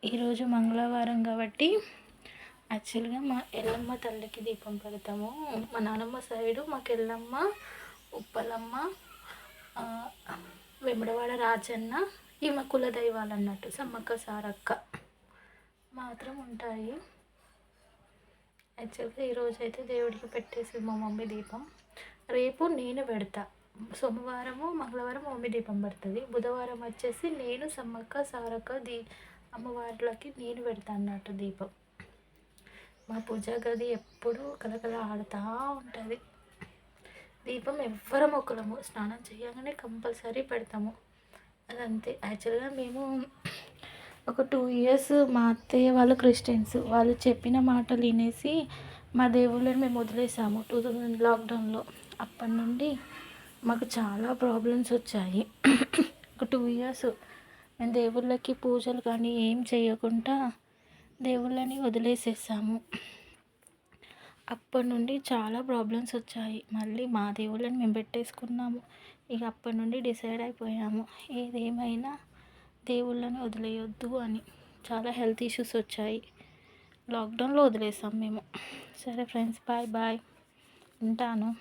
ఈరోజు మంగళవారం కాబట్టి యాక్చువల్గా మా ఎల్లమ్మ తల్లికి దీపం పెడతాము. మా నానమ్మ సైడు మాకు ఎల్లమ్మ, ఉప్పలమ్మ, వెంబడవాడ రాజన్న ఈ మా కుల దైవాలు అన్నట్టు. సమ్మక్క సారక్క మాత్రం ఉంటాయి. యాక్చువల్గా ఈరోజు అయితే దేవుడికి పెట్టేసి మా మమ్మీ దీపం. రేపు నేను పెడతా. సోమవారము మంగళవారం మమ్మీ దీపం పెడుతుంది. బుధవారం వచ్చేసి నేను సమ్మక్క సారక్క అమ్మవార్లకి నేను పెడతా అన్నట్టు దీపం. మా పూజా గది ఎప్పుడూ కలకల ఆడుతూ ఉంటుంది. దీపం ఎవ్వరం ఒకరము స్నానం చేయగానే కంపల్సరీ పెడతాము. అదంతే. యాక్చువల్గా మేము ఒక 2 years మా అత్తయ్య వాళ్ళు క్రిస్టియన్స్, వాళ్ళు చెప్పిన మాటలు వినేసి మా దేవుళ్ళని మేము వదిలేసాము 2000 లాక్డౌన్లో. అప్పటి నుండి మాకు చాలా ప్రాబ్లమ్స్ వచ్చాయి. ఒక 2 years మేము దేవుళ్ళకి పూజలు కానీ ఏం చేయకుండా దేవుళ్ళని వదిలేసేసాము. అప్పటి నుండి చాలా ప్రాబ్లమ్స్ వచ్చాయి. మళ్ళీ మా దేవుళ్ళని మేము పెట్టేసుకున్నాము. ఇక అప్పటి నుండి డిసైడ్ అయిపోయాము ఏదేమైనా దేవుళ్ళని వదిలేయొద్దు అని. చాలా హెల్త్ ఇష్యూస్ వచ్చాయి. లాక్డౌన్లో వదిలేసాం మేము. సరే ఫ్రెండ్స్, బాయ్ బాయ్, ఉంటాను.